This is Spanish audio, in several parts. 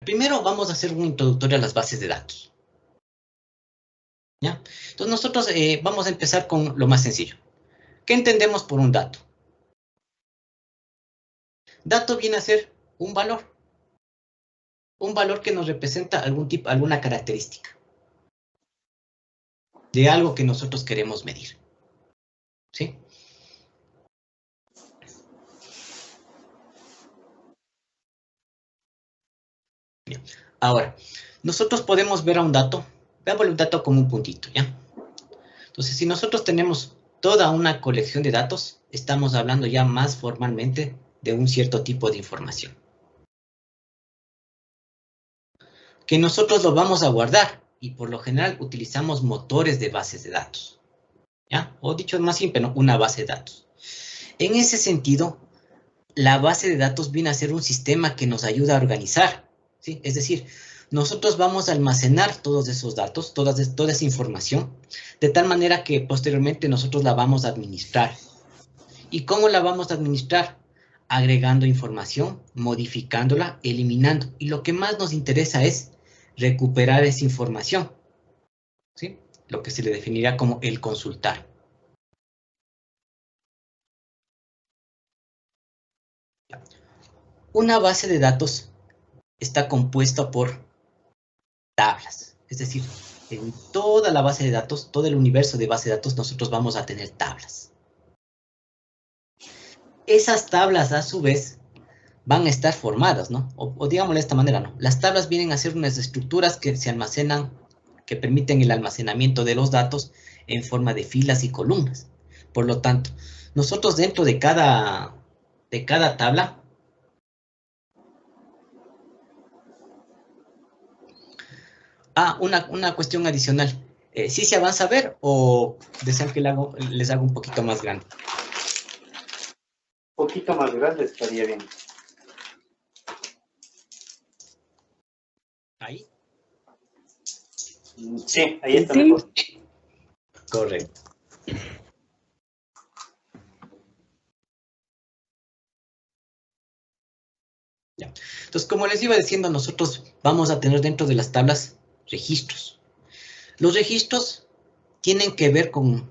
Primero vamos a hacer un introductorio a las bases de datos. ¿Ya? Entonces nosotros vamos a empezar con lo más sencillo. ¿Qué entendemos por un dato? Dato viene a ser un valor que nos representa alguna característica de algo que nosotros queremos medir. ¿Sí? Bien. Ahora, nosotros podemos ver a un dato, veámosle un dato como un puntito, ¿ya? Entonces, si nosotros tenemos toda una colección de datos, estamos hablando ya más formalmente de un cierto tipo de información. Que nosotros lo vamos a guardar y por lo general utilizamos motores de bases de datos. ¿Ya? O dicho más simple, ¿no? Una base de datos. En ese sentido, la base de datos viene a ser un sistema que nos ayuda a organizar, ¿sí? Es decir, nosotros vamos a almacenar todos esos datos, toda esa información, de tal manera que posteriormente nosotros la vamos a administrar. ¿Y cómo la vamos a administrar? Agregando información, modificándola, eliminando. Y lo que más nos interesa es recuperar esa información, ¿sí? Lo que se le definirá como el consultar. Una base de datos está compuesta por tablas. Es decir, en toda la base de datos, todo el universo de base de datos, nosotros vamos a tener tablas. Esas tablas, a su vez, van a estar formadas, ¿no? O digámoslo de esta manera, ¿no? Las tablas vienen a ser unas estructuras que se almacenan, que permiten el almacenamiento de los datos en forma de filas y columnas. Por lo tanto, nosotros dentro de cada tabla, una cuestión adicional. ¿Sí se avanza a ver o desean que les haga un poquito más grande? Un poquito más grande estaría bien. ¿Ahí? Sí, ahí está mejor. Correcto. Ya. Entonces, como les iba diciendo, nosotros vamos a tener dentro de las tablas registros. Los registros tienen que ver con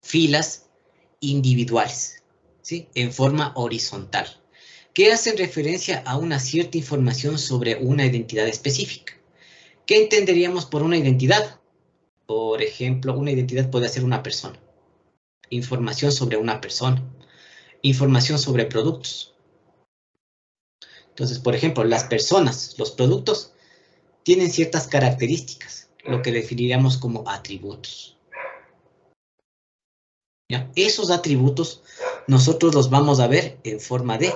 filas individuales, ¿sí? En forma horizontal, que hacen referencia a una cierta información sobre una identidad específica. ¿Qué entenderíamos por una identidad? Por ejemplo, una identidad puede ser una persona, información sobre una persona, información sobre productos. Entonces, por ejemplo, las personas, los productos, tienen ciertas características, lo que definiríamos como atributos. ¿Ya? Esos atributos nosotros los vamos a ver en forma de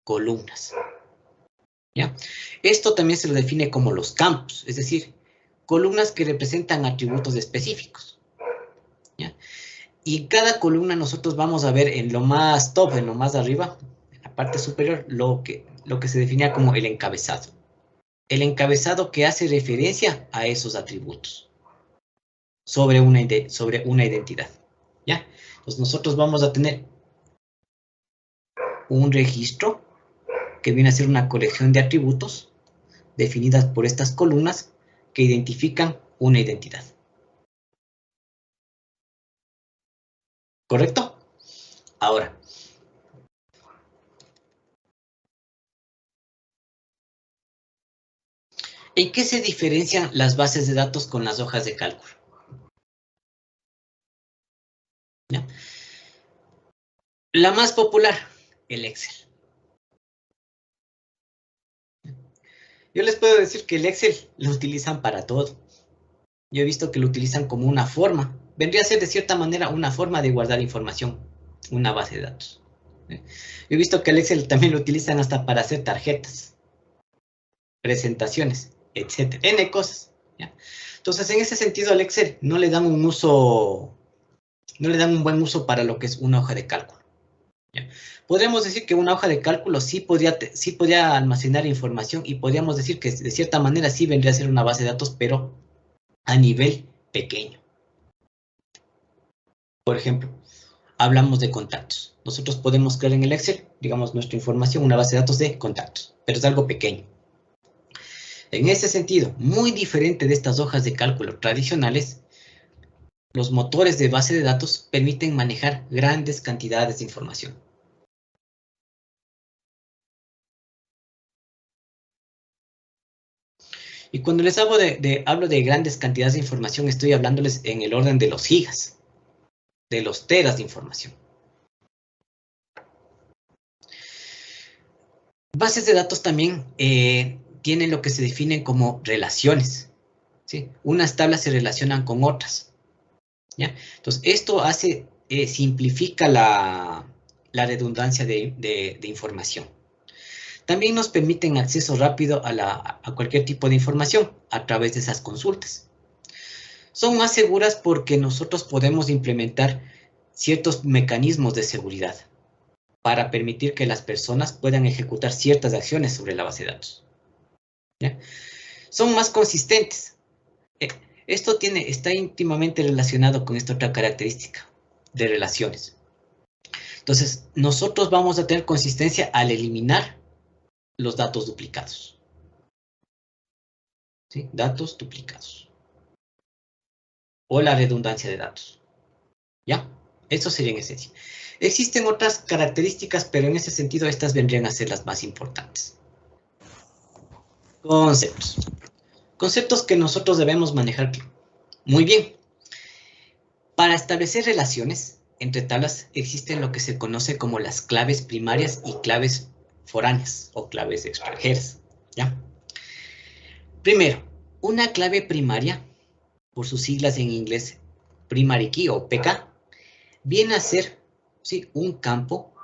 columnas. ¿Ya? Esto también se lo define como los campos, es decir, columnas que representan atributos específicos. ¿Ya? Y en cada columna nosotros vamos a ver en lo más top, en lo más arriba, en la parte superior, lo que se definía como el encabezado. El encabezado que hace referencia a esos atributos sobre una identidad. ¿Ya? Entonces nosotros vamos a tener un registro que viene a ser una colección de atributos definidas por estas columnas que identifican una identidad. ¿Correcto? Ahora, ¿en qué se diferencian las bases de datos con las hojas de cálculo? ¿Ya? La más popular, el Excel. Yo les puedo decir que el Excel lo utilizan para todo. Yo he visto que lo utilizan como una forma. Vendría a ser de cierta manera una forma de guardar información, una base de datos. Yo he visto que el Excel también lo utilizan hasta para hacer tarjetas, presentaciones, etcétera, N cosas. ¿Ya? Entonces, en ese sentido, al Excel no le dan un buen uso para lo que es una hoja de cálculo. ¿Ya? Podríamos decir que una hoja de cálculo sí podría almacenar información y podríamos decir que de cierta manera sí vendría a ser una base de datos, pero a nivel pequeño. Por ejemplo, hablamos de contactos. nosotros podemos crear en el Excel, digamos, nuestra información, una base de datos de contactos, pero es algo pequeño. En ese sentido, muy diferente de estas hojas de cálculo tradicionales, los motores de base de datos permiten manejar grandes cantidades de información. Y cuando les hablo de grandes cantidades de información, estoy hablándoles en el orden de los gigas, de los teras de información. Bases de datos también tienen lo que se define como relaciones, ¿sí? Unas tablas se relacionan con otras, ¿ya? Entonces, esto hace, simplifica la redundancia de información. También nos permiten acceso rápido a cualquier tipo de información a través de esas consultas. Son más seguras porque nosotros podemos implementar ciertos mecanismos de seguridad para permitir que las personas puedan ejecutar ciertas acciones sobre la base de datos, ¿ya? Son más consistentes. Esto está íntimamente relacionado con esta otra característica de relaciones. Entonces, nosotros vamos a tener consistencia al eliminar los datos duplicados, ¿sí? Datos duplicados. O la redundancia de datos, ¿ya? Eso sería en esencia. Existen otras características, pero en ese sentido estas vendrían a ser las más importantes. Conceptos. Conceptos que nosotros debemos manejar muy bien. Para establecer relaciones entre tablas existen lo que se conoce como las claves primarias y claves foráneas o claves extranjeras, ¿ya? Primero, una clave primaria, por sus siglas en inglés primary key o PK, viene a ser, ¿sí?, un campo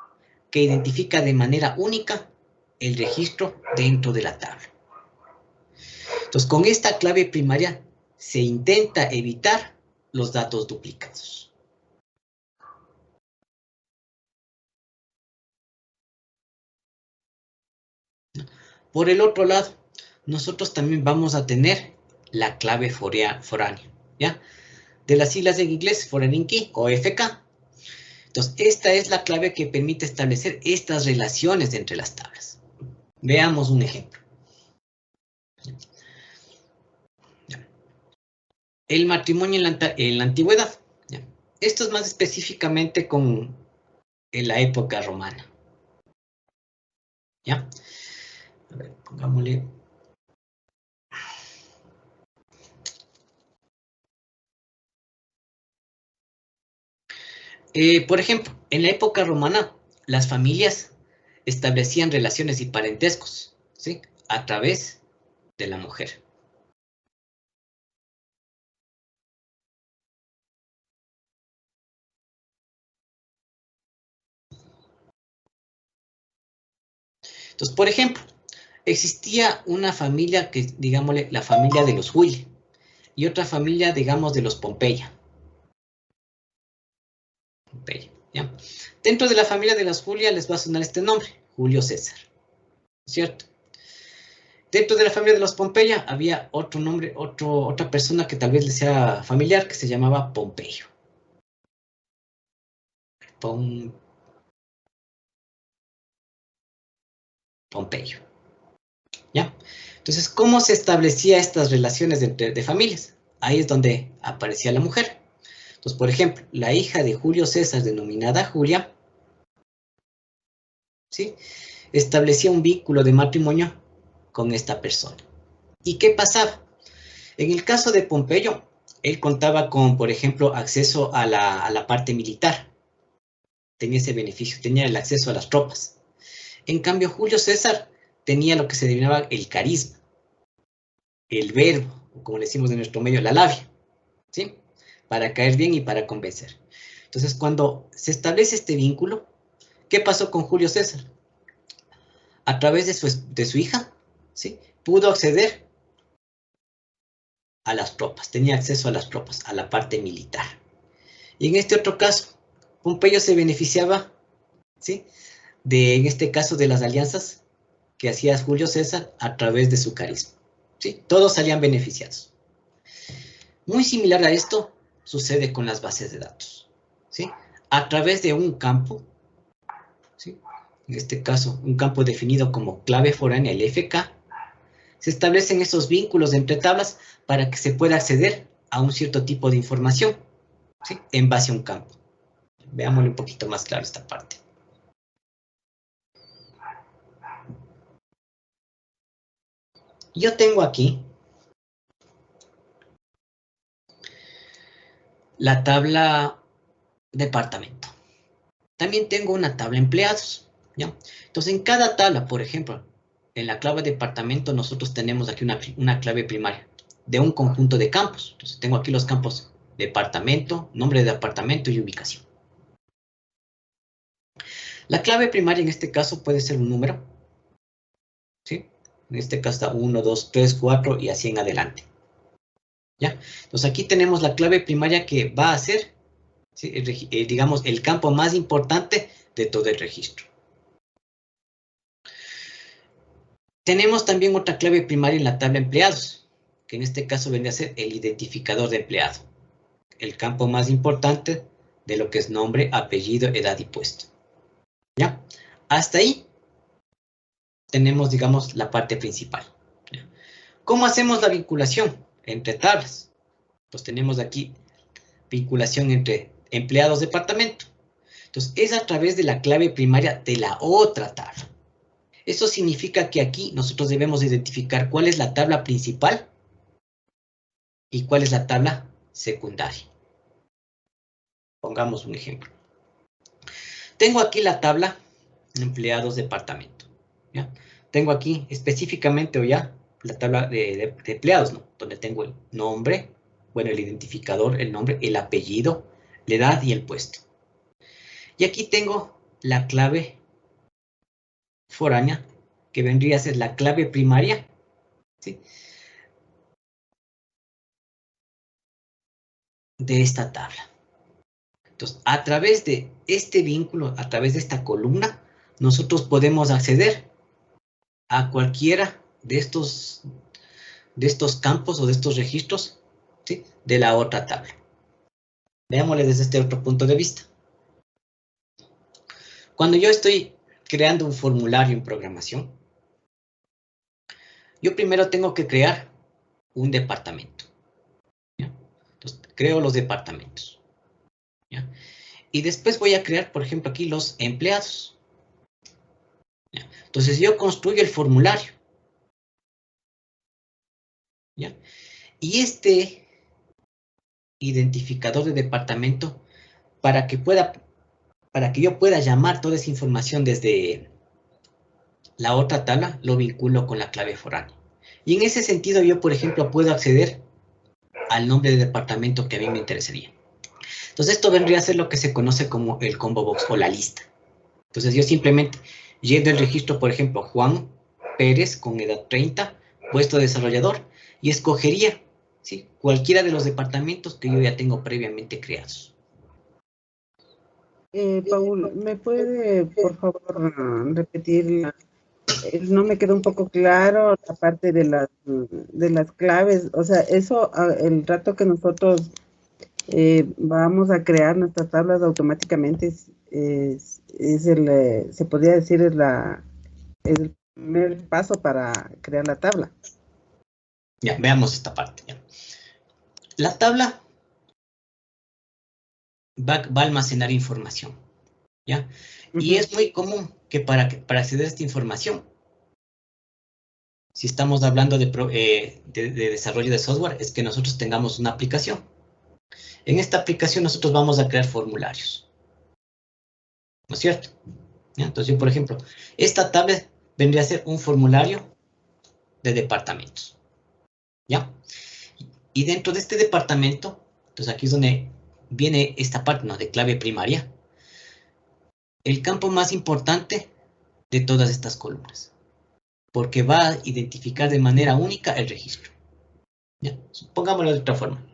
que identifica de manera única el registro dentro de la tabla. Entonces, con esta clave primaria se intenta evitar los datos duplicados. Por el otro lado, nosotros también vamos a tener la clave foránea, ¿ya? De las siglas en inglés, Foreign Key o FK. Entonces, esta es la clave que permite establecer estas relaciones entre las tablas. Veamos un ejemplo. El matrimonio en la antigüedad. ¿Ya? Esto es más específicamente en la época romana. ¿Ya? A ver, pongámosle. Por ejemplo, en la época romana, las familias establecían relaciones y parentescos, ¿sí?, a través de la mujer. Entonces, por ejemplo, existía una familia que, digámosle, la familia de los Juli, y otra familia, digamos, de los Pompeya. ¿Ya? Dentro de la familia de los Julia les va a sonar este nombre, Julio César, ¿cierto? Dentro de la familia de los Pompeya había otro nombre, otra persona que tal vez les sea familiar, que se llamaba Pompeyo. Pompeyo. ¿Ya? Entonces, ¿cómo se establecía estas relaciones de familias? Ahí es donde aparecía la mujer. Entonces, por ejemplo, la hija de Julio César, denominada Julia, ¿sí?, establecía un vínculo de matrimonio con esta persona. ¿Y qué pasaba? En el caso de Pompeyo, él contaba con, por ejemplo, acceso a la parte militar. Tenía ese beneficio, tenía el acceso a las tropas. En cambio, Julio César tenía lo que se denominaba el carisma, el verbo, o como le decimos en nuestro medio, la labia, ¿sí?, para caer bien y para convencer. Entonces, cuando se establece este vínculo, ¿qué pasó con Julio César? A través de su hija, ¿sí?, pudo acceder a las tropas, tenía acceso a las tropas, a la parte militar. Y en este otro caso, Pompeyo se beneficiaba, ¿sí?, en este caso, de las alianzas que hacía Julio César a través de su carisma, ¿sí? Todos salían beneficiados. Muy similar a esto sucede con las bases de datos, ¿sí? A través de un campo en este caso, un campo definido como clave foránea, el FK, se establecen esos vínculos entre tablas para que se pueda acceder a un cierto tipo de información, ¿sí? En base a un campo. Veámosle un poquito más claro esta parte. Yo tengo aquí la tabla departamento. También tengo una tabla empleados, ¿ya? Entonces, en cada tabla, por ejemplo, en la clave departamento, nosotros tenemos aquí una clave primaria de un conjunto de campos. Entonces, tengo aquí los campos departamento, nombre de departamento y ubicación. La clave primaria en este caso puede ser un número, ¿sí? En este caso está 1, 2, 3, 4 y así en adelante. ¿Ya? Entonces, aquí tenemos la clave primaria que va a ser, ¿sí? Digamos, el campo más importante de todo el registro. Tenemos también otra clave primaria en la tabla empleados, que en este caso vendría a ser el identificador de empleado, el campo más importante de lo que es nombre, apellido, edad y puesto. ¿Ya? Hasta ahí tenemos, digamos, la parte principal. ¿Ya? ¿Cómo hacemos la vinculación entre tablas? Pues tenemos aquí vinculación entre empleados departamento. Entonces, es a través de la clave primaria de la otra tabla. Eso significa que aquí nosotros debemos identificar cuál es la tabla principal y cuál es la tabla secundaria. Pongamos un ejemplo. Tengo aquí la tabla empleados departamento. ¿Ya? Tengo aquí específicamente o ya la tabla de empleados, ¿no? Donde tengo el nombre, bueno, el identificador, el nombre, el apellido, la edad y el puesto. Y aquí tengo la clave foránea, que vendría a ser la clave primaria, ¿sí? De esta tabla. Entonces, a través de este vínculo, a través de esta columna, nosotros podemos acceder a cualquiera de estos campos o de estos registros, ¿sí? De la otra tabla. Veámosle desde este otro punto de vista. Cuando yo estoy creando un formulario en programación, yo primero tengo que crear un departamento. ¿Ya? Entonces, creo los departamentos. ¿Ya? Y después voy a crear, por ejemplo, aquí los empleados. ¿Ya? Entonces, yo construyo el formulario. ¿Ya? Y este identificador de departamento, para que yo pueda llamar toda esa información desde la otra tabla, lo vinculo con la clave foránea. Y en ese sentido yo, por ejemplo, puedo acceder al nombre de departamento que a mí me interesaría. Entonces esto vendría a ser lo que se conoce como el combo box o la lista. Entonces yo simplemente lleno el registro, por ejemplo, Juan Pérez con edad 30, puesto desarrollador, y escogería, ¿sí? Cualquiera de los departamentos que yo ya tengo previamente creados. Paul, ¿me puede, por favor, repetir? No me quedó un poco claro la parte de las claves. O sea, eso, el rato que nosotros vamos a crear nuestras tablas automáticamente, se podría decir, es el primer paso para crear la tabla. Ya, veamos esta parte. Ya. La tabla va a almacenar información, ¿ya? Y es muy común que para acceder a esta información, si estamos hablando de desarrollo de software, es que nosotros tengamos una aplicación. En esta aplicación nosotros vamos a crear formularios, ¿no es cierto? ¿Ya? Entonces yo, por ejemplo, esta tabla vendría a ser un formulario de departamentos, ¿ya? Y dentro de este departamento, entonces aquí es donde viene esta parte, ¿no? De clave primaria, el campo más importante de todas estas columnas, porque va a identificar de manera única el registro. ¿Ya? Pongámoslo de otra forma.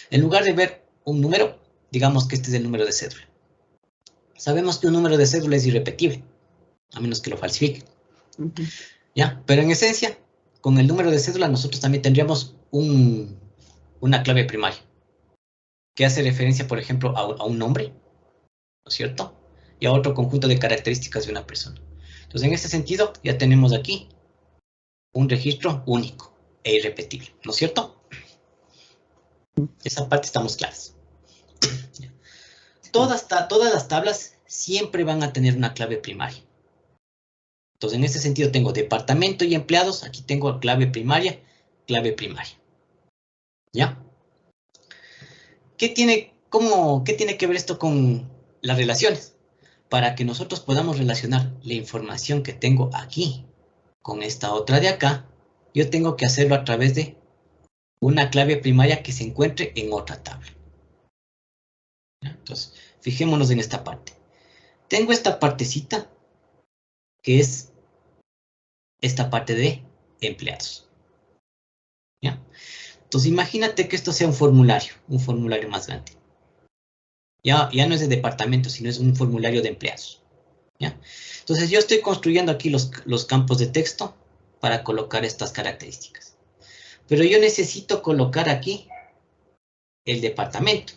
En lugar de ver un número, digamos que este es el número de cédula. Sabemos que un número de cédula es irrepetible, a menos que lo falsifique. ¿Ya? Pero en esencia, con el número de cédula nosotros también tendríamos una clave primaria, que hace referencia, por ejemplo, a un nombre, ¿no es cierto? y a otro conjunto de características de una persona. Entonces, en ese sentido, ya tenemos aquí un registro único e irrepetible, ¿no es cierto? Esa parte estamos claros. Todas las tablas siempre van a tener una clave primaria. Entonces, en ese sentido, tengo departamento y empleados. Aquí tengo clave primaria. ¿Ya? ¿Qué tiene que ver esto con las relaciones? Para que nosotros podamos relacionar la información que tengo aquí con esta otra de acá, yo tengo que hacerlo a través de una clave primaria que se encuentre en otra tabla. ¿Ya? Entonces, fijémonos en esta parte. Tengo esta partecita que es esta parte de empleados. ¿Ya? Entonces, imagínate que esto sea un formulario más grande. Ya no es de departamento, sino es un formulario de empleados. ¿Ya? Entonces, yo estoy construyendo aquí los campos de texto para colocar estas características. Pero yo necesito colocar aquí el departamento.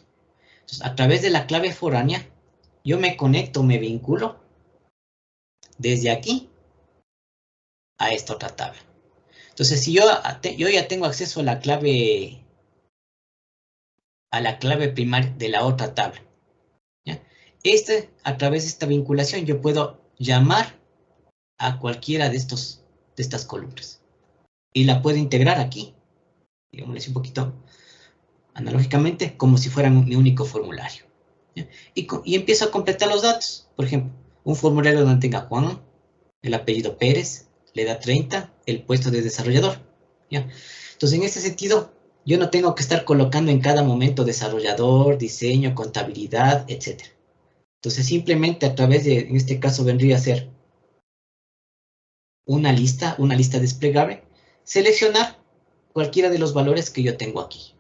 Entonces, a través de la clave foránea, yo me conecto, me vinculo desde aquí a esta otra tabla. Entonces, si yo ya tengo acceso a la clave primaria de la otra tabla, ¿ya? A través de esta vinculación, yo puedo llamar a cualquiera de estas columnas y la puedo integrar aquí, digamos un poquito analógicamente, como si fuera mi único formulario. ¿Ya? Y empiezo a completar los datos. Por ejemplo, un formulario donde tenga Juan, el apellido Pérez, la edad 30, el puesto de desarrollador. ¿Ya? Entonces, en ese sentido, yo no tengo que estar colocando en cada momento desarrollador, diseño, contabilidad, etc. Entonces, simplemente a través de, en este caso, vendría a ser una lista desplegable, seleccionar cualquiera de los valores que yo tengo aquí.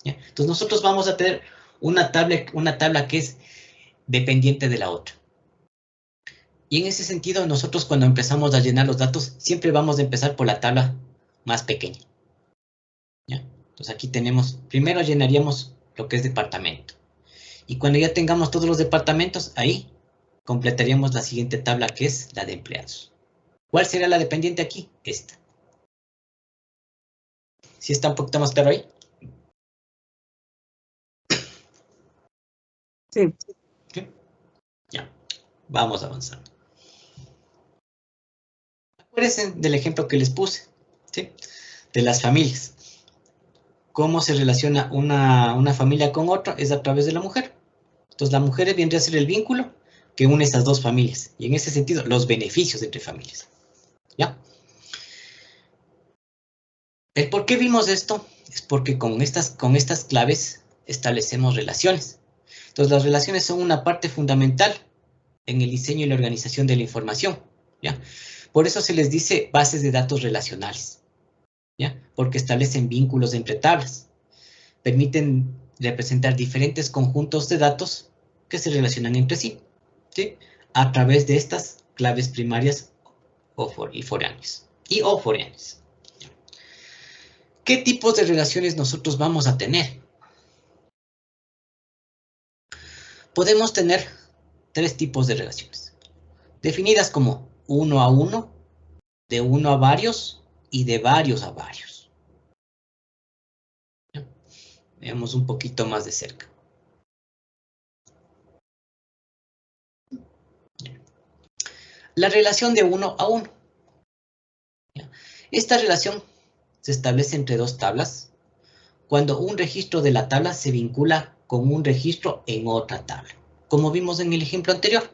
¿Ya? Entonces, nosotros vamos a tener una tabla que es dependiente de la otra. Y en ese sentido, nosotros cuando empezamos a llenar los datos, siempre vamos a empezar por la tabla más pequeña. ¿Ya? Entonces aquí tenemos, primero llenaríamos lo que es departamento. Y cuando ya tengamos todos los departamentos, ahí completaríamos la siguiente tabla que es la de empleados. ¿Cuál será la dependiente aquí? Esta. ¿Sí está un poquito más claro ahí? Sí. ¿Sí? Ya, vamos avanzando. Acuérdense del ejemplo que les puse, ¿sí? De las familias. ¿Cómo se relaciona una familia con otra? Es a través de la mujer. Entonces, la mujer vendría a ser el vínculo que une esas dos familias. Y en ese sentido, los beneficios entre familias. ¿Ya? ¿El por qué vimos esto? Es porque con estas claves establecemos relaciones. Entonces, las relaciones son una parte fundamental en el diseño y la organización de la información. ¿Ya? Por eso se les dice bases de datos relacionales. ¿Ya? Porque establecen vínculos entre tablas. Permiten representar diferentes conjuntos de datos que se relacionan entre sí, ¿sí? A través de estas claves primarias y foráneas. ¿Qué tipos de relaciones nosotros vamos a tener? Podemos tener tres tipos de relaciones, definidas como uno a uno, de uno a varios y de varios a varios. ¿Ya? Veamos un poquito más de cerca. La relación de uno a uno. ¿Ya? Esta relación se establece entre dos tablas cuando un registro de la tabla se vincula con un registro en otra tabla, como vimos en el ejemplo anterior,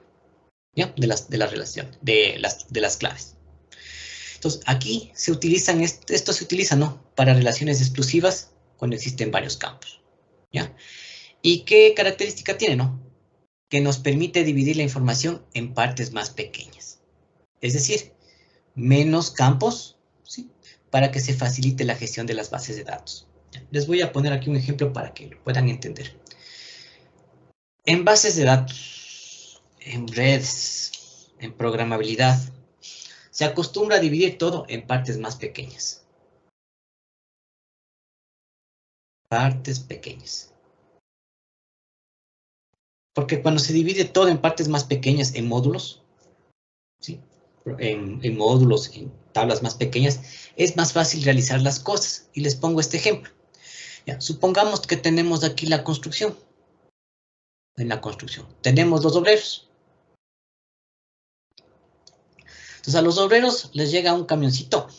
¿ya? de la relación, de las claves. Entonces, aquí se utilizan, esto se utiliza, ¿no? Para relaciones exclusivas cuando existen varios campos, ¿ya? ¿Y qué característica tiene, no? Que nos permite dividir la información en partes más pequeñas. Es decir, menos campos, ¿sí? Para que se facilite la gestión de las bases de datos. Les voy a poner aquí un ejemplo para que lo puedan entender. En bases de datos, en redes, en programabilidad, se acostumbra a dividir todo en partes más pequeñas. Partes pequeñas. Porque cuando se divide todo en partes más pequeñas, en módulos, ¿sí? En módulos, en tablas más pequeñas, es más fácil realizar las cosas. Y les pongo este ejemplo. Ya, supongamos que tenemos aquí la construcción. En la construcción tenemos los obreros. Entonces a los obreros les llega un camioncito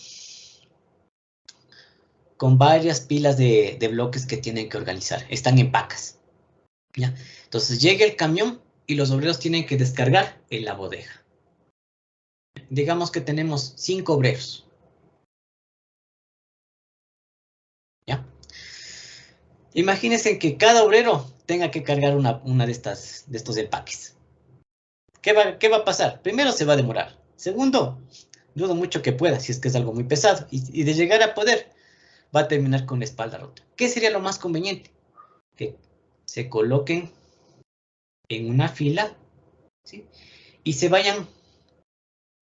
con varias pilas de bloques que tienen que organizar. Están en pacas. ¿Ya? Entonces llega el camión y los obreros tienen que descargar en la bodega. Digamos que tenemos 5 obreros. ¿Ya? Imagínense que cada obrero tenga que cargar una de estos empaques. ¿Qué va a pasar? Primero, se va a demorar. Segundo, dudo mucho que pueda, si es que es algo muy pesado. Y de llegar a poder, va a terminar con la espalda rota. ¿Qué sería lo más conveniente? Que se coloquen en una fila, ¿sí? Y se vayan,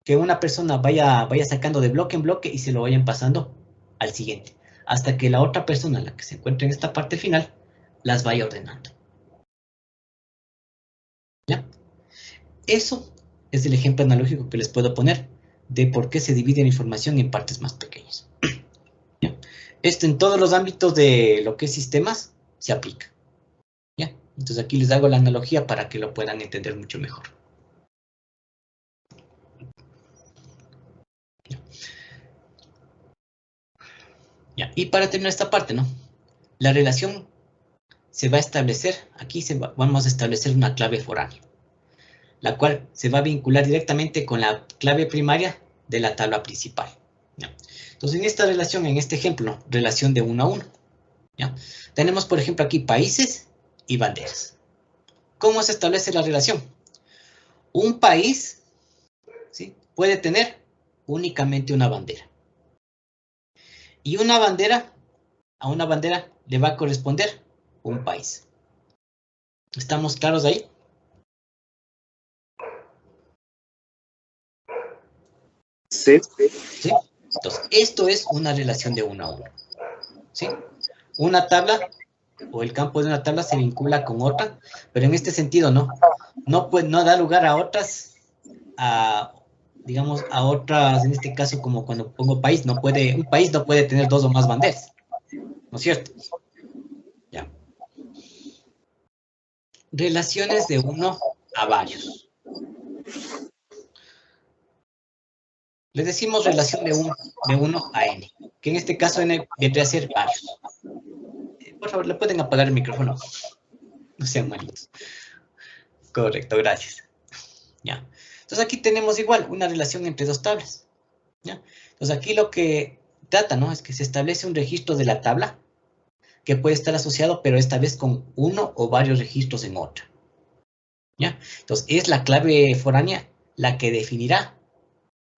que una persona vaya sacando de bloque en bloque y se lo vayan pasando al siguiente, hasta que la otra persona, la que se encuentre en esta parte final, las vaya ordenando. ¿Ya? Eso es el ejemplo analógico que les puedo poner de por qué se divide la información en partes más pequeñas. ¿Ya? Esto en todos los ámbitos de lo que es sistemas se aplica. ¿Ya? Entonces aquí les hago la analogía para que lo puedan entender mucho mejor. ¿Ya? Y para terminar esta parte, ¿no? La relación se va a establecer, aquí vamos a establecer una clave foránea, la cual se va a vincular directamente con la clave primaria de la tabla principal. ¿Ya? Entonces, en esta relación, en este ejemplo, relación de 1 a 1, ¿ya? Tenemos, por ejemplo, aquí países y banderas. ¿Cómo se establece la relación? Un país, ¿sí?, puede tener únicamente una bandera. Y una bandera, a una bandera le va a corresponder un país. ¿Estamos claros ahí? Sí. ¿Sí? Entonces, esto es una relación de 1 a 1. ¿Sí? Una tabla o el campo de una tabla se vincula con otra, pero en este sentido no da lugar a otras, digamos, a otras, en este caso, como cuando pongo país, un país no puede tener 2 o más banderas, ¿no es cierto? Ya. Relaciones de 1 a varios. Les decimos relación de 1 a n, que en este caso n vendría a ser varios. Por favor, ¿le pueden apagar el micrófono? No sean malitos. Correcto, gracias. ¿Ya? Entonces aquí tenemos igual una relación entre 2 tablas. ¿Ya? Entonces aquí lo que trata, ¿no?, es que se establece un registro de la tabla que puede estar asociado, pero esta vez con uno o varios registros en otra. ¿Ya? Entonces es la clave foránea la que definirá,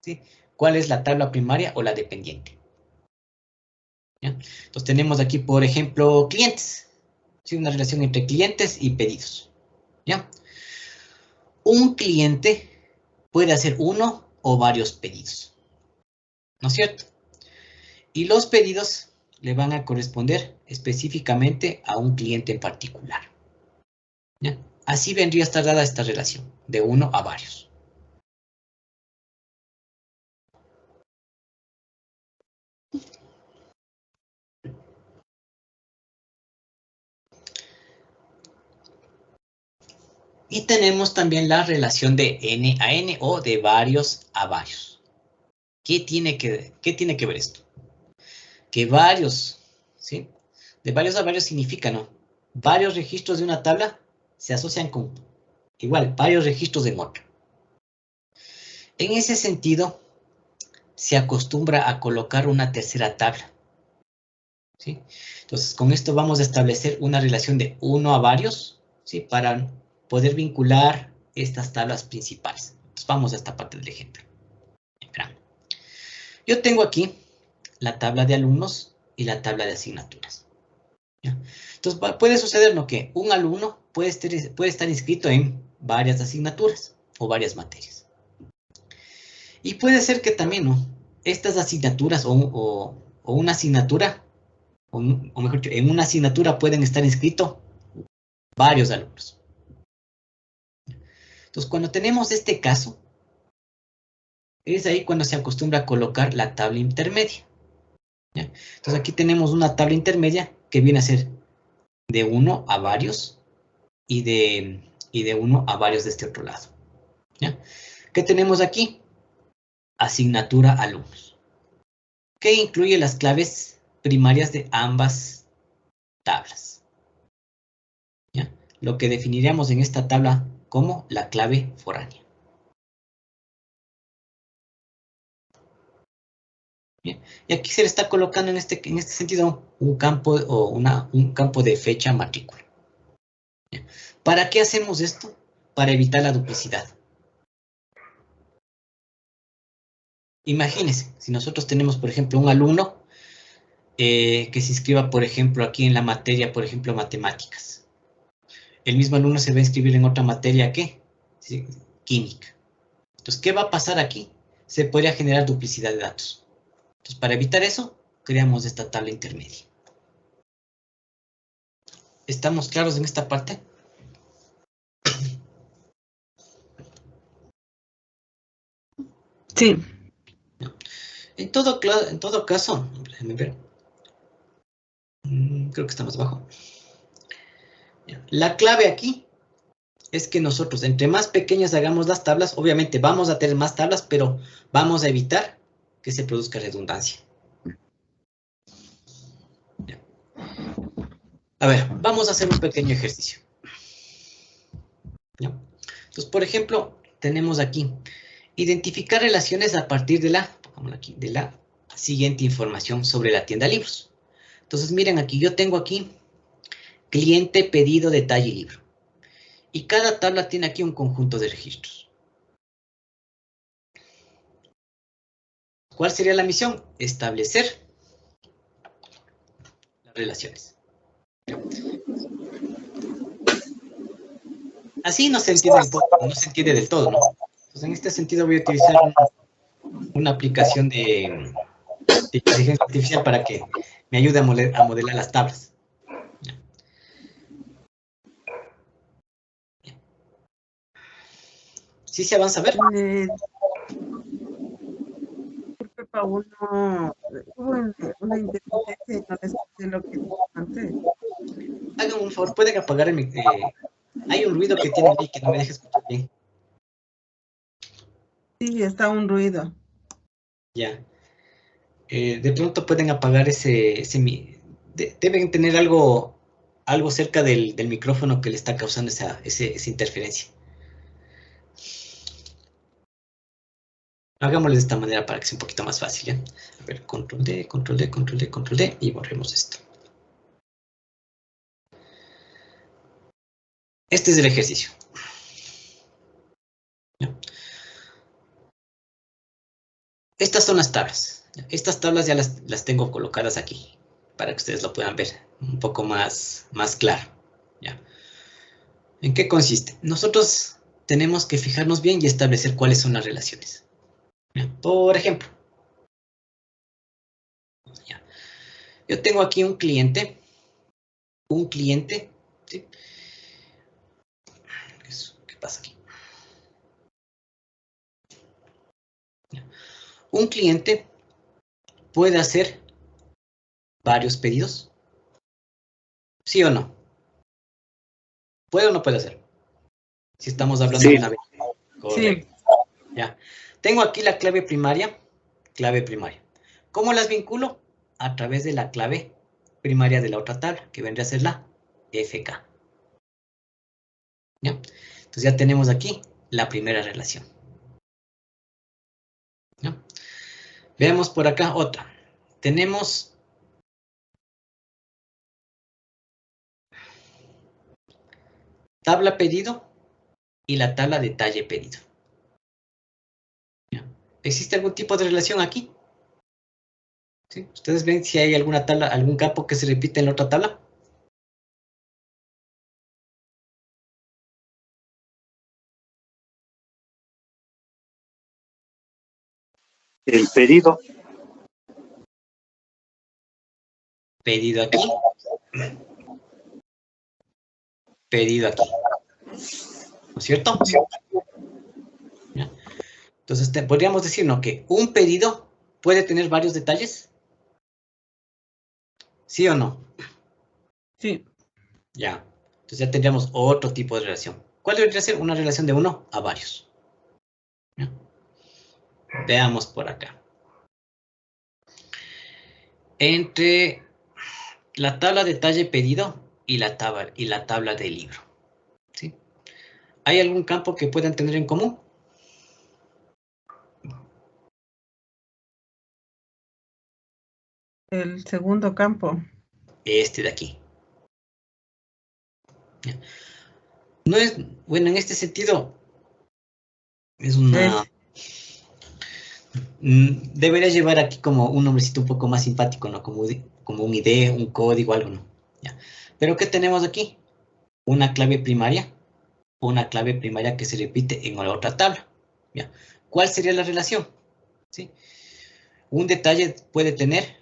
¿sí?, cuál es la tabla primaria o la dependiente. ¿Ya? Entonces tenemos aquí, por ejemplo, clientes. ¿Sí? Una relación entre clientes y pedidos. ¿Ya? Un cliente puede hacer uno o varios pedidos, ¿no es cierto? Y los pedidos le van a corresponder específicamente a un cliente en particular. ¿Ya? Así vendría a estar dada esta relación, de 1 a varios. Y tenemos también la relación de n a n o de varios a varios. ¿Qué tiene que ver esto? Que varios, ¿sí?, de varios a varios significa, ¿no?, varios registros de una tabla se asocian con, igual, varios registros de otra. En ese sentido, se acostumbra a colocar una tercera tabla, ¿sí? Entonces, con esto vamos a establecer una relación de 1 a varios, ¿sí?, para poder vincular estas tablas principales. Entonces, vamos a esta parte del ejemplo. Yo tengo aquí la tabla de alumnos y la tabla de asignaturas. ¿Ya? Entonces, puede suceder, ¿no?, que un alumno puede estar inscrito en varias asignaturas o varias materias. Y puede ser que también, ¿no?, estas asignaturas o una asignatura, o mejor dicho, en una asignatura pueden estar inscritos varios alumnos. Entonces, cuando tenemos este caso, es ahí cuando se acostumbra a colocar la tabla intermedia. ¿Ya? Entonces, aquí tenemos una tabla intermedia que viene a ser de 1 a varios y de 1 a varios de este otro lado. ¿Ya? ¿Qué tenemos aquí? Asignatura alumnos, que incluye las claves primarias de ambas tablas. ¿Ya? Lo que definiríamos en esta tabla como la clave foránea. Bien. Y aquí se le está colocando en este sentido un campo o un campo de fecha matrícula. Bien. ¿Para qué hacemos esto? Para evitar la duplicidad. Imagínense, si nosotros tenemos, por ejemplo, un alumno que se inscriba, por ejemplo, aquí en la materia, por ejemplo, matemáticas. El mismo alumno se va a inscribir en otra materia, ¿qué? Sí, química. Entonces, ¿qué va a pasar aquí? Se podría generar duplicidad de datos. Entonces, para evitar eso, creamos esta tabla intermedia. ¿Estamos claros en esta parte? Sí. En todo caso, déjenme ver. Creo que está más abajo. La clave aquí es que nosotros, entre más pequeñas hagamos las tablas, obviamente vamos a tener más tablas, pero vamos a evitar que se produzca redundancia. A ver, vamos a hacer un pequeño ejercicio. ¿Ya? Entonces, por ejemplo, tenemos aquí, identificar relaciones a partir de de la siguiente información sobre la tienda de libros. Entonces, miren aquí, yo tengo aquí cliente, pedido, detalle y libro. Y cada tabla tiene aquí un conjunto de registros. ¿Cuál sería la misión? Establecer las relaciones. Así no se entiende del todo, ¿no? Entonces, en este sentido voy a utilizar una aplicación de inteligencia artificial para que me ayude a modelar las tablas. ¿Sí se avanza a ver? Paul, no hubo una intermitencia y no les escuché lo que dijo antes. Hagan un favor, pueden apagar hay un ruido que tiene ahí que no me deja escuchar bien. Sí, está un ruido. Ya. De pronto pueden apagar deben tener algo cerca del micrófono que le está causando esa interferencia. Hagámoslo de esta manera para que sea un poquito más fácil, ¿ya? A ver, control D, control D, control D, control D, y borremos esto. Este es el ejercicio. ¿Ya? Estas son las tablas. Estas tablas ya las tengo colocadas aquí, para que ustedes lo puedan ver un poco más claro. ¿Ya? ¿En qué consiste? Nosotros tenemos que fijarnos bien y establecer cuáles son las relaciones. ¿Ya? Por ejemplo, ¿ya? Yo tengo aquí un cliente, ¿sí? ¿Qué pasa aquí? ¿Ya? Un cliente puede hacer varios pedidos, ¿sí o no? ¿Puede o no puede hacer? Si estamos hablando de una vez. Correcto. Sí. Ya. Tengo aquí la clave primaria. ¿Cómo las vinculo? A través de la clave primaria de la otra tabla, que vendría a ser la FK. ¿Ya? Entonces ya tenemos aquí la primera relación. ¿Ya? Veamos por acá otra. Tenemos tabla pedido y la tabla detalle pedido. ¿Ya? ¿Existe algún tipo de relación aquí? ¿Sí? ¿Ustedes ven si hay alguna tabla, algún campo que se repite en la otra tabla? El pedido. Pedido aquí. Pedido aquí. es cierto? ¿Ya? Entonces, podríamos decir, ¿no?, que un pedido puede tener varios detalles. ¿Sí o no? Sí. Ya. Entonces ya tendríamos otro tipo de relación. ¿Cuál debería ser? Una relación de 1 a varios. ¿Ya? Veamos por acá. Entre la tabla de detalle pedido y la tabla de libro, ¿sí? ¿Hay algún campo que puedan tener en común? El segundo campo. Este de aquí. ¿Ya? No es, bueno, en este sentido, es una... Debería llevar aquí como un nombrecito un poco más simpático, ¿no? Como un ID, un código, algo, ¿no? ¿Ya? Pero ¿qué tenemos aquí? Una clave primaria que se repite en la otra tabla. ¿Ya? ¿Cuál sería la relación? ¿Sí? Un detalle puede tener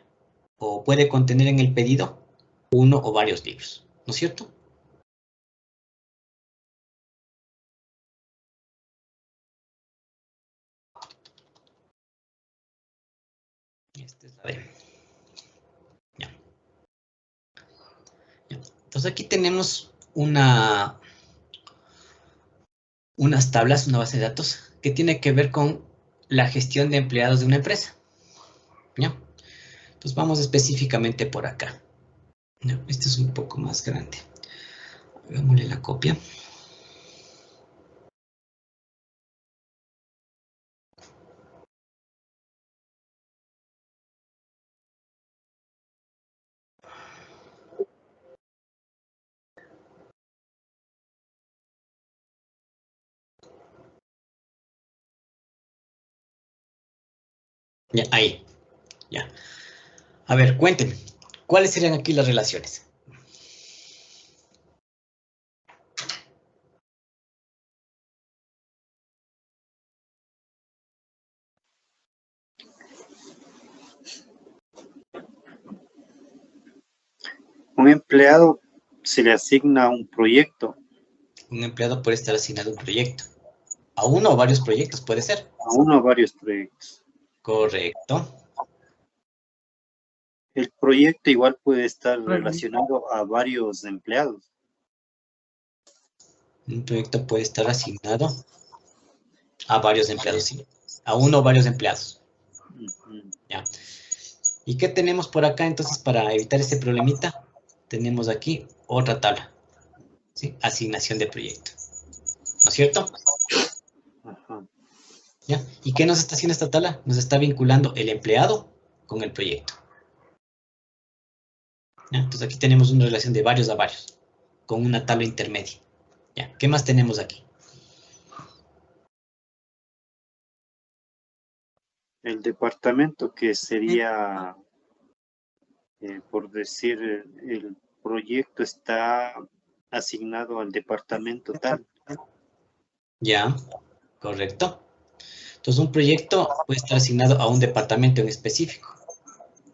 o puede contener en el pedido uno o varios libros, ¿no es cierto? Esta es la D. Ya. Ya. Entonces aquí tenemos unas tablas, una base de datos que tiene que ver con la gestión de empleados de una empresa. ¿Ya? Entonces vamos específicamente por acá. ¿Ya? Este es un poco más grande. Hagámosle la copia. Ya, ahí. Ya. A ver, cuéntenme. ¿Cuáles serían aquí las relaciones? Un empleado se le asigna un proyecto, Un empleado puede estar asignado a un proyecto. A uno o varios proyectos puede ser. a uno o varios proyectos. Correcto. El proyecto igual puede estar relacionado a varios empleados. Un proyecto puede estar asignado a varios empleados, sí. A uno o varios empleados. ¿Ya? ¿Y qué tenemos por acá entonces para evitar este problemita? Tenemos aquí otra tabla, ¿sí? Asignación de proyecto. ¿No es cierto? Ajá. ¿Ya? ¿Y qué nos está haciendo esta tabla? Nos está vinculando el empleado con el proyecto. ¿Ya? Entonces aquí tenemos una relación de varios a varios, con una tabla intermedia. ¿Ya? ¿Qué más tenemos aquí? El departamento que sería, por decir, el proyecto está asignado al departamento tal, ¿Ya? Correcto. Entonces un proyecto puede estar asignado a un departamento en específico,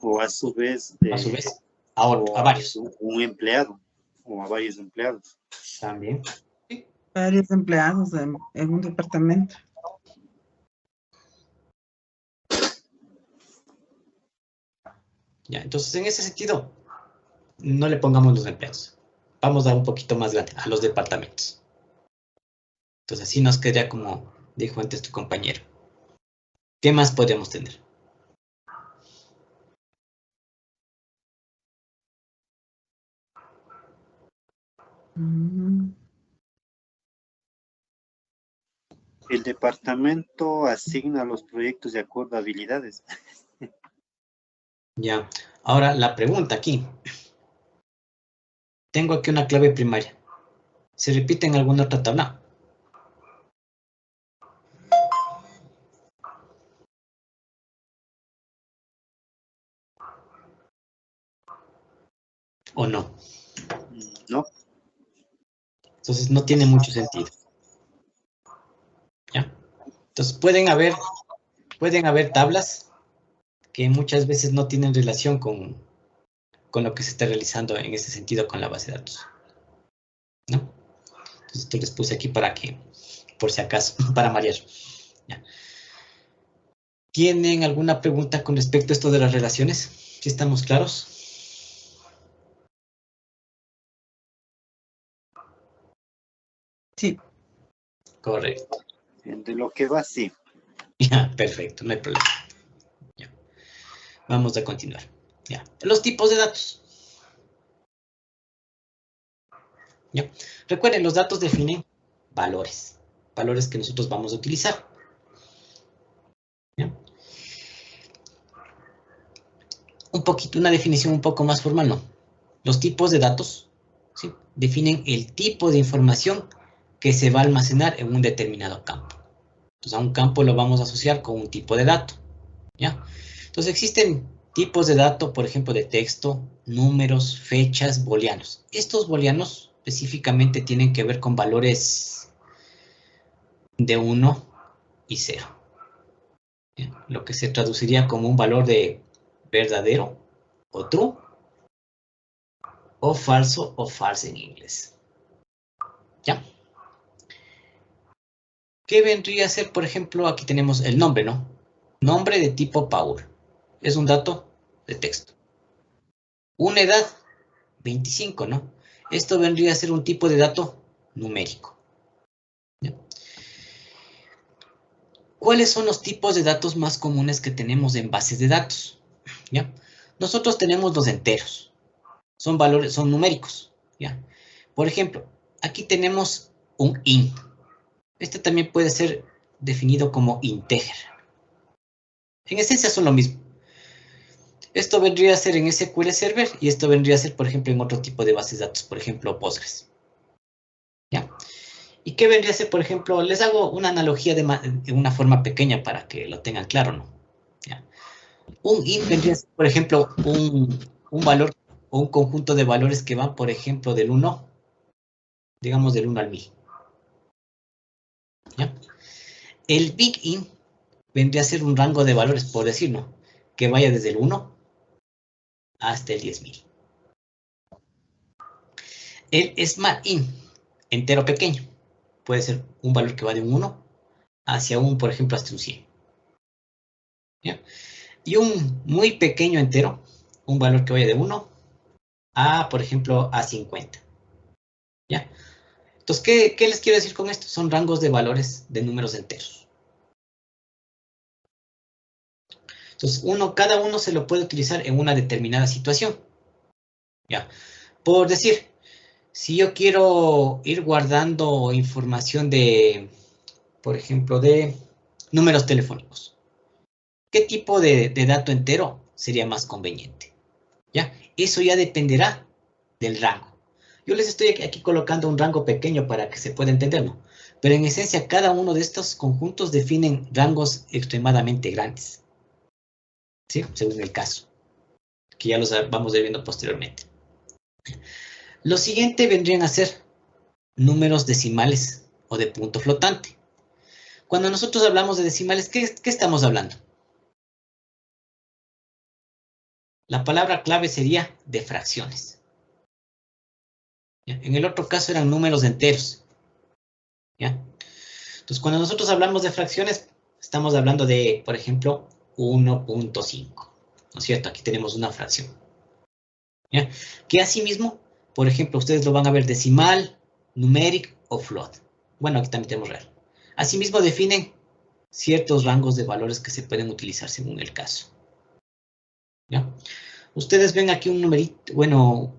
o a su vez a su vez, o a a varios. un empleado o a varios empleados. También. Sí. Varios empleados en un departamento. Ya, entonces en ese sentido, no le pongamos los empleados. Vamos a dar un poquito más grande, a los departamentos. Entonces así nos quedaría como dijo antes tu compañero. ¿Qué más podríamos tener? Mm. El departamento asigna los proyectos de acuerdo a habilidades. Ya, ahora la pregunta aquí. Tengo aquí una clave primaria. ¿Se repite en alguna otra tabla? ¿O no? No, Entonces no tiene mucho sentido. ¿Ya? Entonces pueden haber tablas que muchas veces no tienen relación con lo que se está realizando en ese sentido con la base de datos. ¿No? Esto les puse aquí para que, por si acaso, para marear. Ya. ¿Tienen alguna pregunta con respecto a esto de las relaciones? ¿Sí estamos claros? Sí. Correcto. De lo que va, sí. Ya, perfecto, no hay problema. Ya. Vamos a continuar. Ya. Los tipos de datos. ¿Ya? Recuerden, los datos definen valores. Valores que nosotros vamos a utilizar. ¿Ya? Una definición un poco más formal, ¿no? Los tipos de datos, ¿sí?, definen el tipo de información que se va a almacenar en un determinado campo. Entonces, a un campo lo vamos a asociar con un tipo de dato, ¿ya? Entonces, existen tipos de datos, por ejemplo, de texto, números, fechas, booleanos. Estos booleanos específicamente tienen que ver con valores de 1 y 0. ¿Ya? Lo que se traduciría como un valor de verdadero o true, o falso o false en inglés. ¿Ya? ¿Qué vendría a ser, por ejemplo, aquí tenemos el nombre, ¿no? Nombre de tipo Paul. Es un dato de texto. Una edad, 25, ¿no? Esto vendría a ser un tipo de dato numérico. ¿Ya? ¿Cuáles son los tipos de datos más comunes que tenemos en bases de datos? ¿Ya? Nosotros tenemos los enteros. Son valores, son numéricos. ¿Ya? Por ejemplo, aquí tenemos un int. Este también puede ser definido como integer. En esencia son lo mismo. Esto vendría a ser en SQL Server y esto vendría a ser, por ejemplo, en otro tipo de bases de datos, por ejemplo, Postgres. ¿Ya? ¿Y qué vendría a ser, por ejemplo? Les hago una analogía de una forma pequeña para que lo tengan claro, ¿no? ¿Ya? Un int vendría a ser, por ejemplo, un valor o un conjunto de valores que van, por ejemplo, del 1, digamos del 1 al 1000. ¿Ya? El big int vendría a ser un rango de valores, por decirlo, que vaya desde el 1 hasta el 10.000. El small int, entero pequeño, puede ser un valor que va de un 1 hacia un, por ejemplo, hasta un 100. ¿Ya? Y un muy pequeño entero, un valor que vaya de 1 a, por ejemplo, a 50. ¿Ya? Entonces, ¿qué les quiero decir con esto? Son rangos de valores de números enteros. Entonces, cada uno se lo puede utilizar en una determinada situación. ¿Ya? Por decir, si yo quiero ir guardando información de, por ejemplo, de números telefónicos, ¿qué tipo de dato entero sería más conveniente? ¿Ya? Eso ya dependerá del rango. Yo les estoy aquí colocando un rango pequeño para que se pueda entender, ¿no? Pero en esencia, cada uno de estos conjuntos definen rangos extremadamente grandes. ¿Sí? Según el caso, que ya los vamos a ir viendo posteriormente. Lo siguiente vendrían a ser números decimales o de punto flotante. Cuando nosotros hablamos de decimales, ¿qué estamos hablando? La palabra clave sería de fracciones. ¿Ya? En el otro caso eran números enteros. ¿Ya? Entonces, cuando nosotros hablamos de fracciones, estamos hablando de, por ejemplo, 1.5. ¿No es cierto? Aquí tenemos una fracción. ¿Ya? Que asimismo, por ejemplo, ustedes lo van a ver decimal, numeric o float. Bueno, aquí también tenemos real. Asimismo, definen ciertos rangos de valores que se pueden utilizar según el caso. ¿Ya? Ustedes ven aquí un numerito, bueno,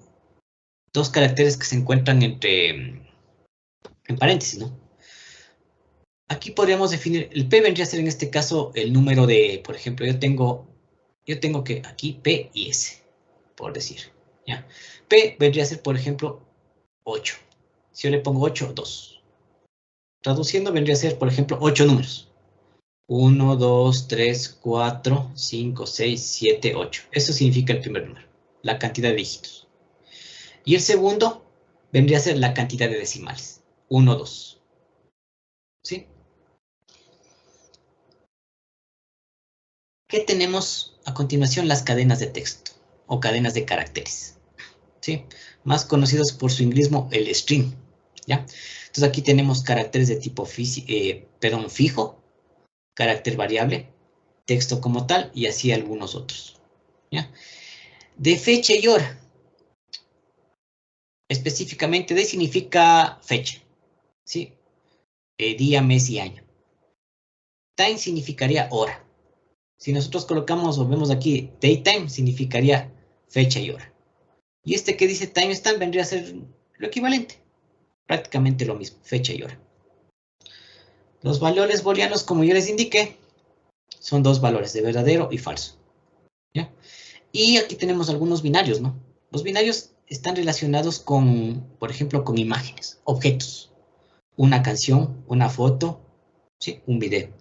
dos caracteres que se encuentran en paréntesis, ¿no? Aquí podríamos definir, el P vendría a ser en este caso el número de, por ejemplo, yo tengo que aquí P y S, por decir, ¿ya? P vendría a ser, por ejemplo, 8. Si yo le pongo 8, 2. Traduciendo vendría a ser, por ejemplo, 8 números. 1, 2, 3, 4, 5, 6, 7, 8. Eso significa el primer número, la cantidad de dígitos. Y el segundo vendría a ser la cantidad de decimales. 1, 2. ¿Sí? ¿Qué tenemos a continuación? Las cadenas de texto o cadenas de caracteres. ¿Sí? Más conocidos por su inglismo, el string. ¿ya? Entonces aquí tenemos caracteres de tipo fijo, carácter variable, texto como tal, y así algunos otros, ¿ya? De fecha y hora. Específicamente, D significa fecha, ¿sí? Día, mes y año. Time significaría hora. Si nosotros colocamos o vemos aquí daytime, significaría fecha y hora. Y este que dice timestamp vendría a ser lo equivalente. Prácticamente lo mismo, fecha y hora. Los valores booleanos, como yo les indiqué, son dos valores, de verdadero y falso, ¿ya? Y aquí tenemos algunos binarios, ¿no? Los binarios están relacionados con, por ejemplo, con imágenes, objetos. Una canción, una foto, ¿sí? Un video.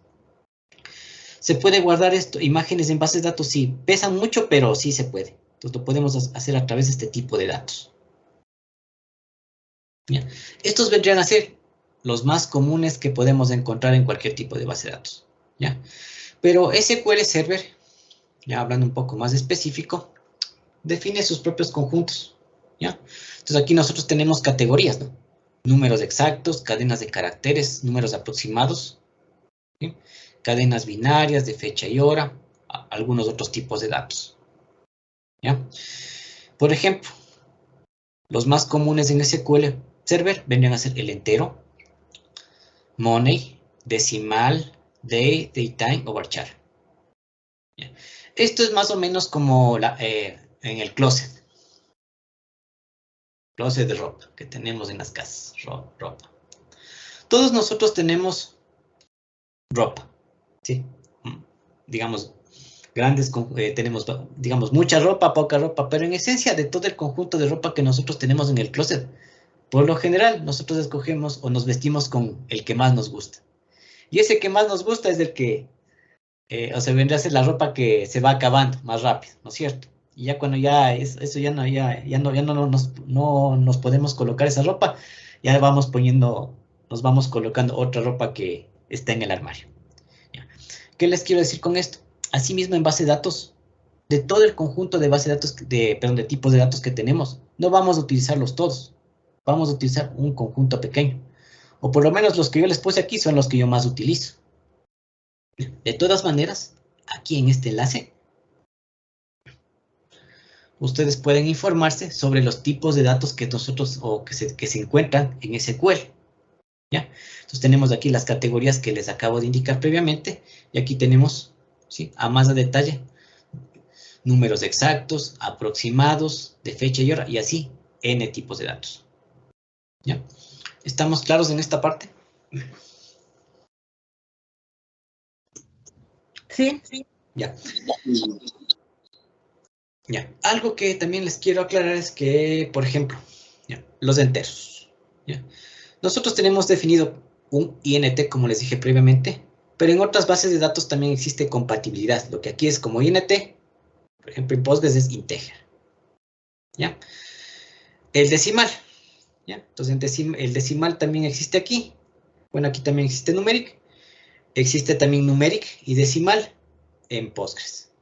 ¿Se puede guardar esto, imágenes en bases de datos? Sí, pesan mucho, pero sí se puede. Entonces lo podemos hacer a través de este tipo de datos. ¿Ya? Estos vendrían a ser los más comunes que podemos encontrar en cualquier tipo de base de datos, ¿ya? Pero SQL Server, ya hablando un poco más específico, define sus propios conjuntos, ¿ya? Entonces aquí nosotros tenemos categorías, ¿no? Números exactos, cadenas de caracteres, números aproximados, ¿sí? Cadenas binarias de fecha y hora, algunos otros tipos de datos, ¿ya? Por ejemplo, los más comunes en SQL Server vendrían a ser el entero, money, decimal, day, daytime o varchar. Esto es más o menos como en el closet de ropa que tenemos en las casas, ropa. Todos nosotros tenemos ropa, ¿sí? Digamos, tenemos, digamos, mucha ropa, poca ropa, pero en esencia de todo el conjunto de ropa que nosotros tenemos en el closet, por lo general, nosotros escogemos o nos vestimos con el que más nos gusta. Y ese que más nos gusta es el que, o sea, vendría a ser la ropa que se va acabando más rápido, ¿no es cierto? Y ya cuando eso ya no nos podemos colocar esa ropa, ya nos vamos colocando otra ropa que está en el armario. ¿Ya? ¿Qué les quiero decir con esto? Asimismo, en base de datos, de todo el conjunto de base de datos, de tipos de datos que tenemos, no vamos a utilizarlos todos. Vamos a utilizar un conjunto pequeño. O por lo menos los que yo les puse aquí son los que yo más utilizo. De todas maneras, aquí en este enlace, ustedes pueden informarse sobre los tipos de datos que nosotros o que se encuentran en SQL. ¿Ya? Entonces tenemos aquí las categorías que les acabo de indicar previamente y aquí tenemos, ¿sí?, a más de detalle, números exactos, aproximados, de fecha y hora y así, N tipos de datos. ¿Ya? ¿Estamos claros en esta parte? Sí. Ya. Ya. Algo que también les quiero aclarar es que, por ejemplo, ya, los enteros. ¿Ya? Nosotros tenemos definido un INT, como les dije previamente, pero en otras bases de datos también existe compatibilidad. Lo que aquí es como INT, por ejemplo, en Postgres es integer. ¿Ya? El decimal. ¿Ya? Entonces, el decimal también existe aquí. Bueno, aquí también existe numeric. Existe también numeric y decimal en Postgres.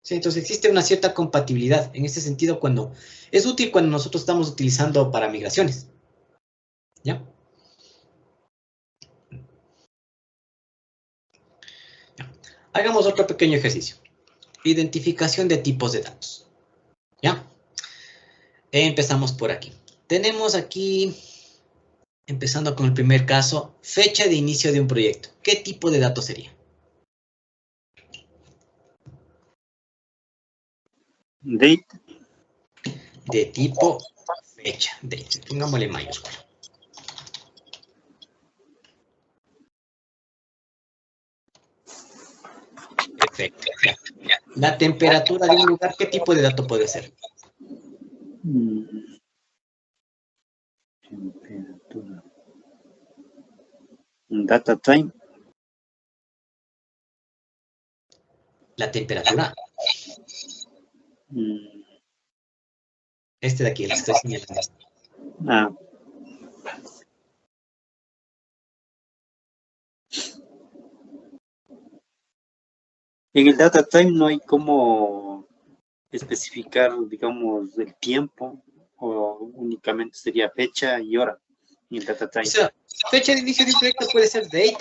Sí, entonces existe una cierta compatibilidad en este sentido es útil cuando nosotros estamos utilizando para migraciones. ¿Ya? Ya. Hagamos otro pequeño ejercicio. Identificación de tipos de datos. ¿Ya? Empezamos por aquí. Tenemos aquí, empezando con el primer caso, fecha de inicio de un proyecto. ¿Qué tipo de datos sería? Date. De tipo fecha. Date. Pongámosle mayúscula. Perfecto. La temperatura de un lugar, ¿qué tipo de dato puede ser? Temperatura. Data time. La temperatura. Este de aquí, el que estoy señalando. Ah. En el data time no hay como especificar, digamos, el tiempo o únicamente sería fecha y hora en el data O type. sea, fecha de inicio de un proyecto puede ser date.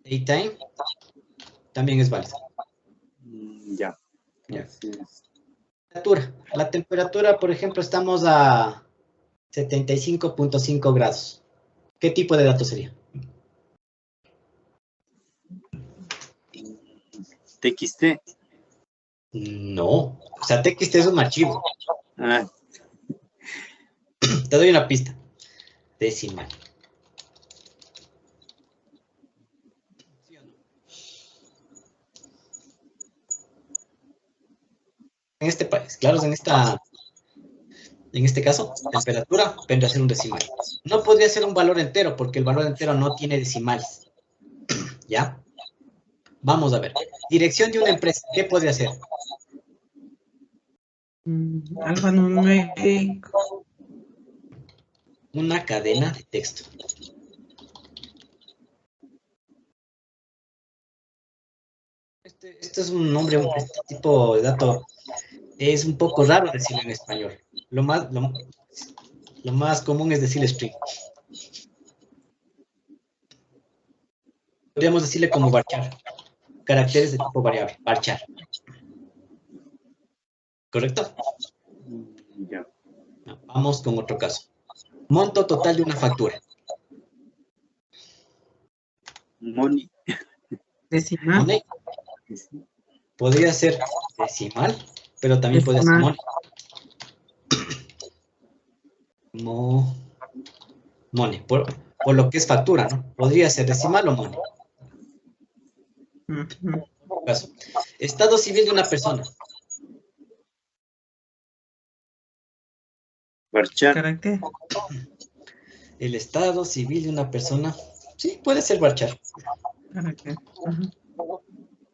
Date time. También es válido. Ya. Ya. Entonces, Temperatura. La temperatura, por ejemplo, estamos a 75.5 grados. ¿Qué tipo de dato sería? TXT. No. O sea, TXT es un archivo. Ah, Te doy una pista. Decimal. ¿Sí o no? En este país, claro, en este caso, temperatura vendría a ser un decimal. No podría ser un valor entero, porque el valor entero no tiene decimales. ¿Ya? Vamos a ver. Dirección de una empresa, ¿qué podría ser? Alfanumérico. Una cadena de texto. Este es un nombre, este tipo de dato es un poco raro decirlo en español. Lo más común es decirle string. Podríamos decirle como varchar. Caracteres de tipo variable. Varchar. ¿Correcto? ya. Vamos con otro caso. Monto total de una factura. Money. Decimal. Money. Podría ser decimal, pero también podría ser money. Money, por lo que es factura, ¿no? Podría ser decimal o money. Caso. Estado civil de una persona. Varchar. Carácter. El estado civil de una persona. Sí, puede ser varchar. Carácter.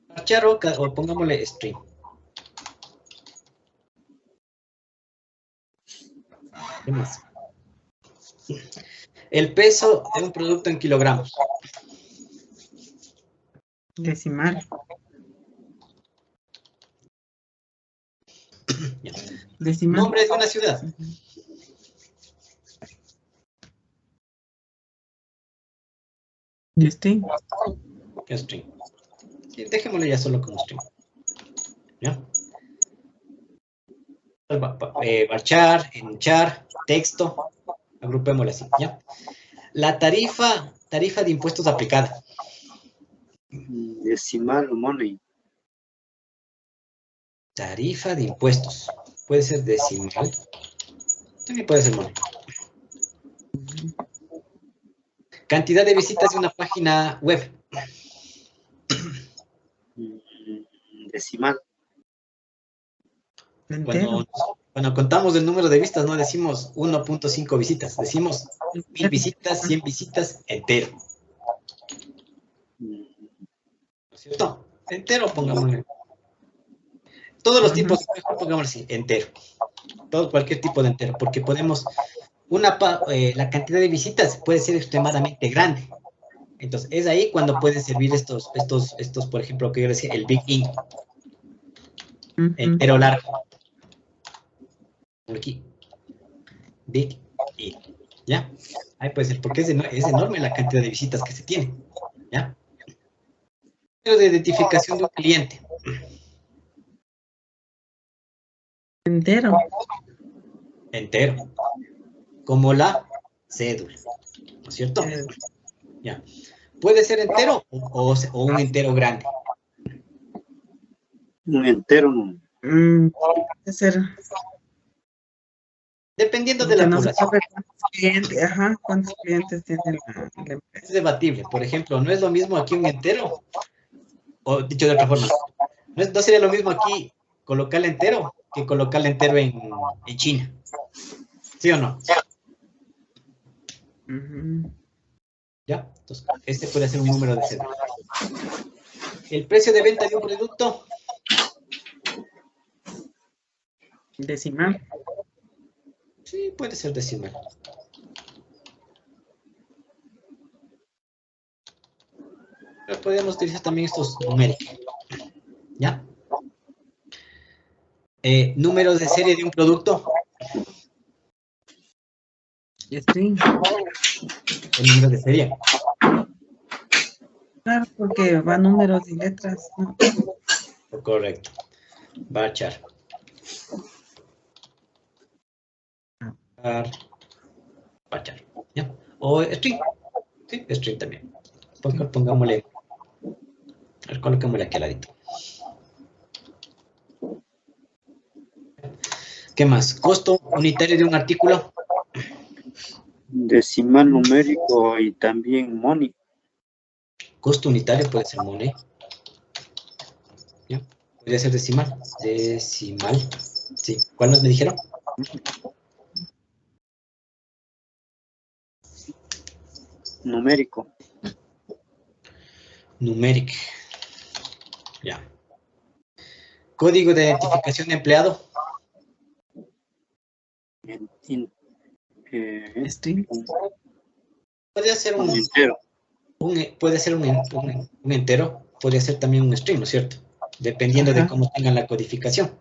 Varchar o pongámosle string. ¿Qué más? El peso de un producto en kilogramos. Decimal. Ya. Decimal. Nombre de una ciudad. String. String. Sí, dejémosle ya solo como string. ¿Ya? Varchar, enchar, texto. Agrupémoslo así, ¿ya? La tarifa de impuestos aplicada. Decimal o money. Tarifa de impuestos. Puede ser decimal. También puede ser money. Cantidad de visitas de una página web. Decimal. Entero. Cuando contamos el número de vistas, no decimos 1.5 visitas, decimos 1000 visitas, 100 visitas, entero. ¿No es cierto? Entero, pongámosle. Todos los tipos, pongámosle así, entero. Cualquier tipo de entero, porque podemos, la cantidad de visitas puede ser extremadamente grande. Entonces, es ahí cuando pueden servir estos, por ejemplo, que yo decía, el big int. Entero largo. Aquí. Big int. ¿Ya? Ahí puede ser, porque es enorme la cantidad de visitas que se tiene. ¿Ya? Número de identificación de un cliente. Entero. Entero. Como la cédula. ¿No es cierto? Ya. Puede ser entero o un entero grande. Un entero no. Puede ser. Dependiendo de la No población. sabe cuántos clientes tiene la empresa. Es debatible. Por ejemplo, no es lo mismo aquí un entero, o dicho de otra forma, no sería lo mismo aquí colocarle entero que colocarle entero en China. ¿Sí o no? ¿Ya? Entonces, este puede ser un número de cédula. El precio de venta de un producto. Decimal. Sí, puede ser decimal. Pero podemos utilizar también estos numéricos. ¿Ya? Números de serie de un producto. String. El número de serie. Claro, porque va números y letras, ¿no? Correcto. Varchar. Varchar. ¿Ya? O string. Sí, string también. Pongámosle. A ver, coloquémosle aquí al ladito. ¿Qué más? Costo unitario de un artículo. Decimal numérico y también money. Costo unitario puede ser money. ¿Ya? Podría ser decimal. Decimal. Sí. ¿Cuál nos me dijeron? Numérico. Numeric. Ya. Código de identificación de empleado. String. Puede ser un Entero. puede ser un entero, podría ser también un string, ¿no es cierto? Dependiendo de cómo tengan la codificación.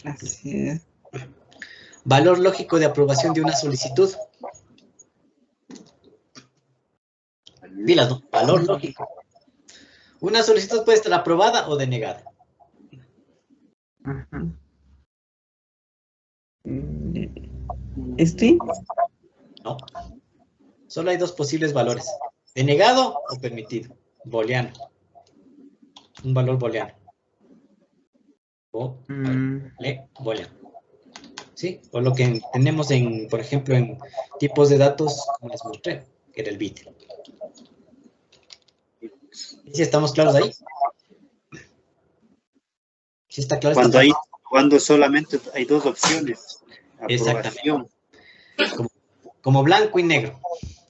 Así es. Valor lógico de aprobación de una solicitud. Pilas, ¿no? Valor lógico. Una solicitud puede estar aprobada o denegada. Ajá. ¿String? No. Solo hay dos posibles valores. Denegado o permitido. Booleano. Un valor booleano. Booleano. ¿Sí? O lo que tenemos en, por ejemplo, en tipos de datos, como les mostré, que era el bit. ¿Sí estamos claros ahí? ¿Sí está claro? Cuando solamente hay dos opciones. Exactamente. Como blanco y negro.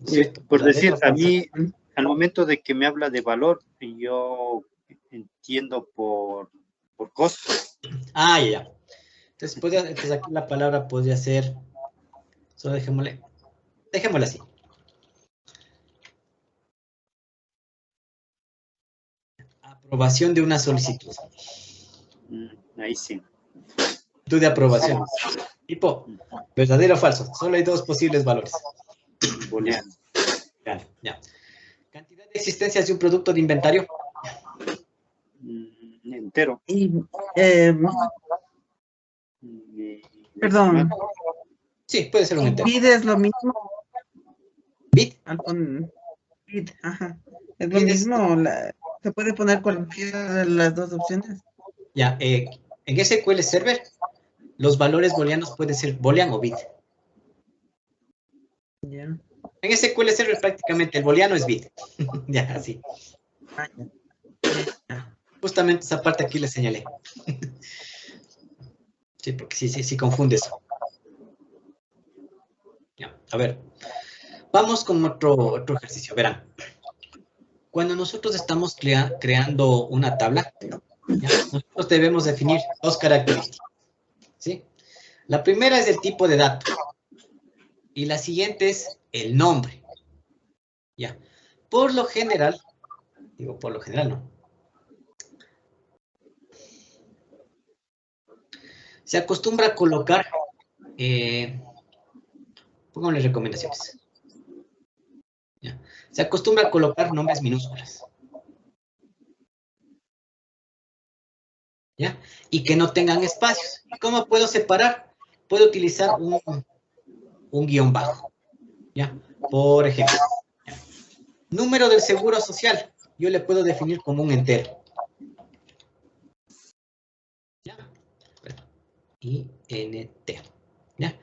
¿Cierto? Por decir, a mí, al momento de que me habla de valor, yo entiendo por costo. Ah, ya. Entonces aquí la palabra podría ser, solo dejémosla así. Aprobación de una solicitud. Ahí sí. Solicitud de aprobación. Tipo, verdadero o falso. Solo hay dos posibles valores. Booleano. Ya. Cantidad de existencias de un producto de inventario. Entero. Perdón. Sí, puede ser un entero. ¿Bit es lo mismo? ¿Bit? Bit, ajá. ¿Es lo mismo? ¿Se puede poner cualquiera de las dos opciones? Ya, en SQL Server, los valores booleanos pueden ser boolean o bit. Ya. En SQL Server prácticamente el booleano es bit. Ya, así. Justamente esa parte aquí le señalé. Sí, porque sí confunde eso. Ya, a ver. Vamos con otro ejercicio. Verán. Cuando nosotros estamos creando una tabla, ¿ya? Nosotros debemos definir dos características. ¿Sí? La primera es el tipo de dato. Y la siguiente es el nombre. Ya. Por lo general, digo por lo general, no. Se acostumbra a colocar, pongámosle recomendaciones. ¿Ya? Se acostumbra a colocar nombres minúsculas. ¿Ya? Y que no tengan espacios. ¿Cómo puedo separar? Puedo utilizar un guión bajo. ¿Ya? Por ejemplo, ¿ya? Número del seguro social. Yo le puedo definir como un entero. ¿Ya? INT. ¿Ya?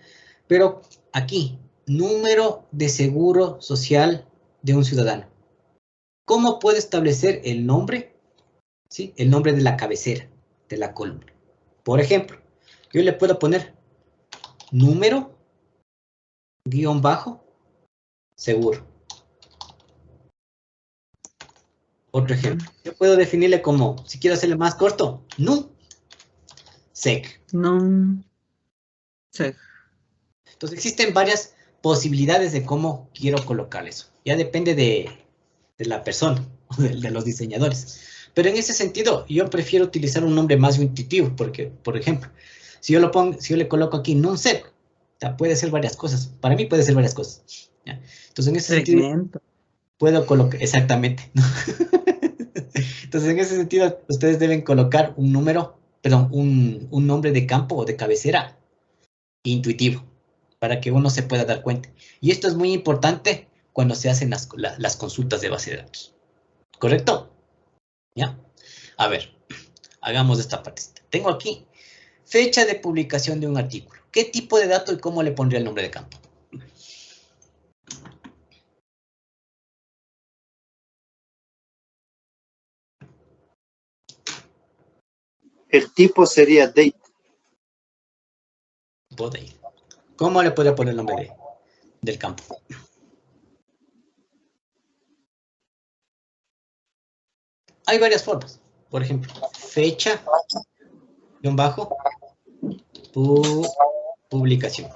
Pero aquí, número de seguro social de un ciudadano. ¿Cómo puedo establecer el nombre? ¿Sí? El nombre de la cabecera, de la columna. Por ejemplo, yo le puedo poner número, guión bajo, seguro. Otro ejemplo. Yo puedo definirle como, si quiero hacerle más corto, sec. Sec. Entonces existen varias posibilidades de cómo quiero colocar eso. Ya depende de la persona, de los diseñadores. Pero en ese sentido, yo prefiero utilizar un nombre más intuitivo, porque, por ejemplo, si yo le coloco aquí non-sec, puede ser varias cosas. Para mí puede ser varias cosas. ¿Ya? Entonces, en ese sentido, Segmento. puedo colocar, exactamente, ¿no? Entonces, en ese sentido, ustedes deben colocar un número, perdón, un nombre de campo o de cabecera intuitivo, para que uno se pueda dar cuenta. Y esto es muy importante cuando se hacen las consultas de base de datos. ¿Correcto? ¿Ya? A ver, hagamos esta partecita. Tengo aquí fecha de publicación de un artículo. ¿Qué tipo de dato y cómo le pondría el nombre de campo? El tipo sería date. Body. ¿Cómo le podría poner el nombre del campo? Hay varias formas. Por ejemplo, fecha, guión bajo, publicación.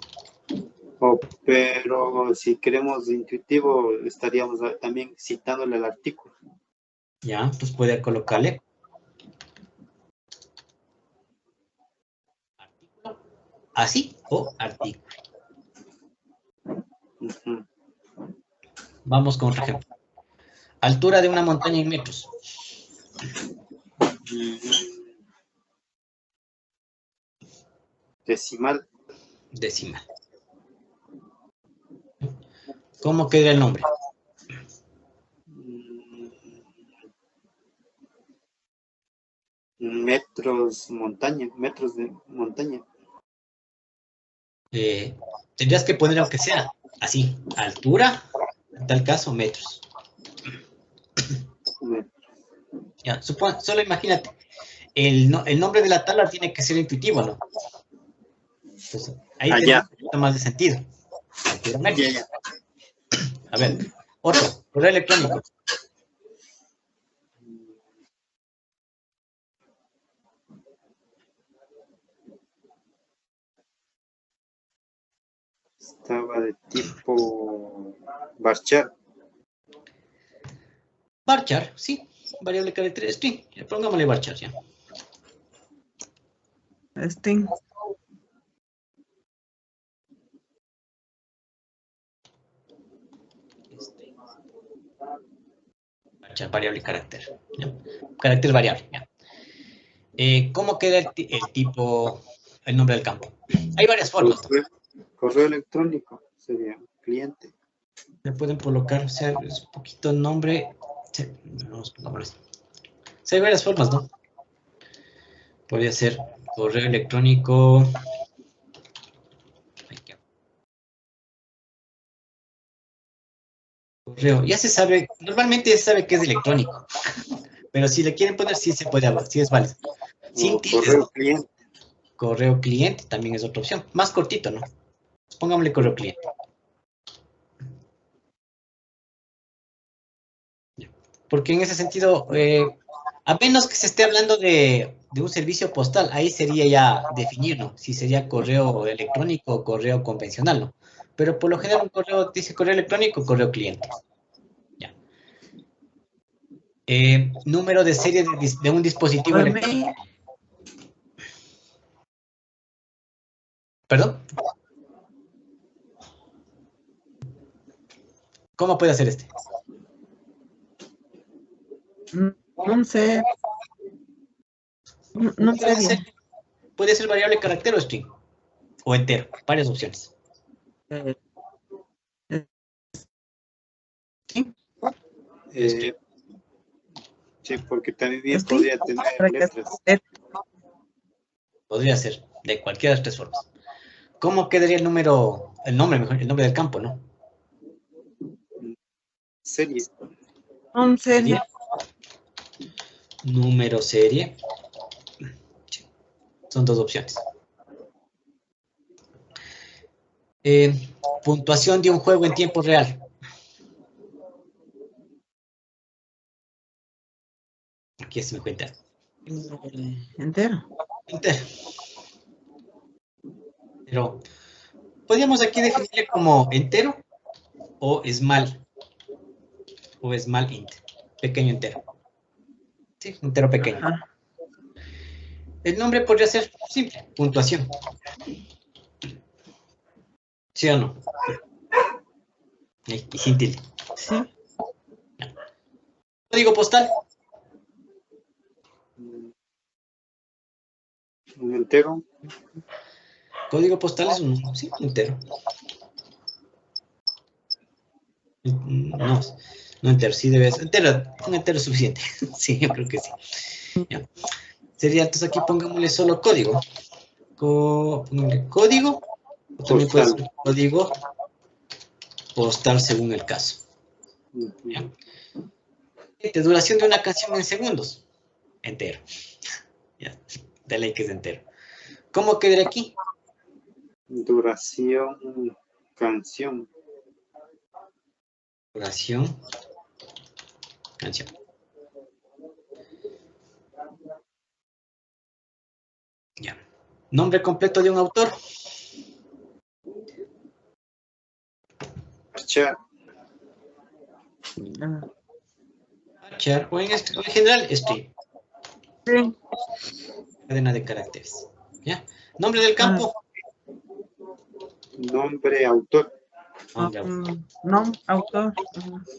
Pero si queremos intuitivo, estaríamos también citándole el artículo. Ya, pues puede colocarle artículo, así, o artículo. Ujú. Vamos con otro ejemplo. Altura de una montaña en metros. Decimal. Decimal. ¿Cómo queda el nombre? Metros montaña, metros de montaña. Tendrías que poner aunque sea así, altura, en tal caso, metros. Ya, solo imagínate, el nombre de la tabla tiene que ser intuitivo, ¿no? Entonces, ahí tiene un poquito más de sentido. Altura, metros. Ya. A ver, otro, correo electrónico. Estaba de tipo varchar. Varchar, sí, variable carácter string. Pongámosle varchar ya. String. Varchar, variable carácter. ¿Ya? Carácter variable, ya. ¿Cómo queda el tipo, el nombre del campo? Hay varias formas. Correo electrónico sería cliente. Le pueden colocar, o sea, es un poquito el nombre. Sí, vamos, pongámoslo. Sí, hay varias formas, ¿no? Podría ser correo electrónico. Correo. Ya se sabe, normalmente ya se sabe que es electrónico. Pero si le quieren poner, sí se puede, sí es válido. Sin tildes, Correo ¿no? cliente. Correo cliente también es otra opción. Más cortito, ¿no? Pongámosle correo cliente. Porque en ese sentido, a menos que se esté hablando de un servicio postal, ahí sería ya definir, ¿no? Si sería correo electrónico o correo convencional, ¿no? Pero por lo general un correo dice correo electrónico o correo cliente. Ya. Número de serie de un dispositivo electrónico. ¿Perdón? ¿Cómo puede hacer este? No sé. No sé bien. Puede ser variable carácter o string. O entero. Varias opciones. Sí, porque también ¿String? podría tener letras. Podría ser de cualquiera de las tres formas. ¿Cómo quedaría el nombre del campo, ¿no? Serie. Serie. Número serie. Son dos opciones. Puntuación de un juego en tiempo real. Aquí se me cuenta. Entero. Entero. Pero podríamos aquí definirle como entero o small. O small int. Pequeño entero. Sí, un entero pequeño. Ajá. El nombre podría ser simple, puntuación. ¿Sí o no? Y sin tilde. Sí. Código postal. Un entero. Código postal es un entero. No, no entero, sí debe ser. Un entero es suficiente. Sí, yo creo que sí. Ya. Sería, entonces aquí pongámosle solo código. Pongámosle código. O también puede ser código postal según el caso. ¿Ya? De duración de una canción en segundos. Entero. Ya. De ley que es entero. ¿Cómo quedaría aquí? Duración, canción. Duración, canción. Ya. Nombre completo de un autor. Marchar. Char, o en general, string. Sí. Cadena de caracteres. ¿Ya? Nombre del campo. Nombre, autor. Nombre autor. Autor.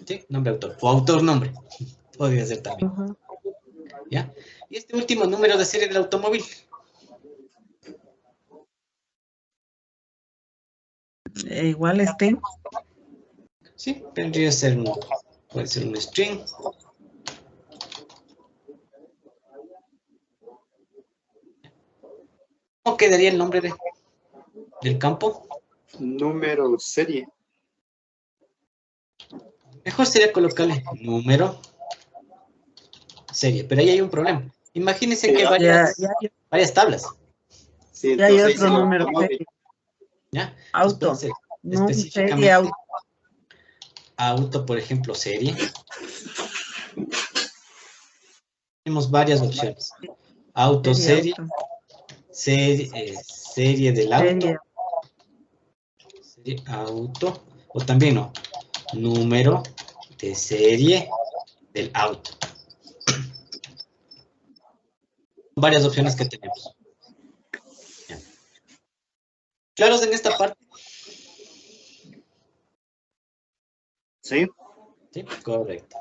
¿Sí? Nombre autor. O autor nombre. Podría ser también. ¿Ya? Y este último número de serie del automóvil. Igual string. Sí, vendría a ser puede ser un string. ¿Cómo quedaría el nombre del campo? Número, serie. Mejor sería colocarle número, serie, pero ahí hay un problema. Imagínense que hay varias tablas. Sí, Ya hay entonces otro número. ¿Ya? Auto. Puede ser No, serie, específicamente auto, por ejemplo, serie. Tenemos varias opciones. Auto, serie, serie del auto, serie auto, o también no, número de serie del auto. Varias opciones que tenemos. ¿Ya? ¿Claros en esta parte? Sí. Sí, correcto.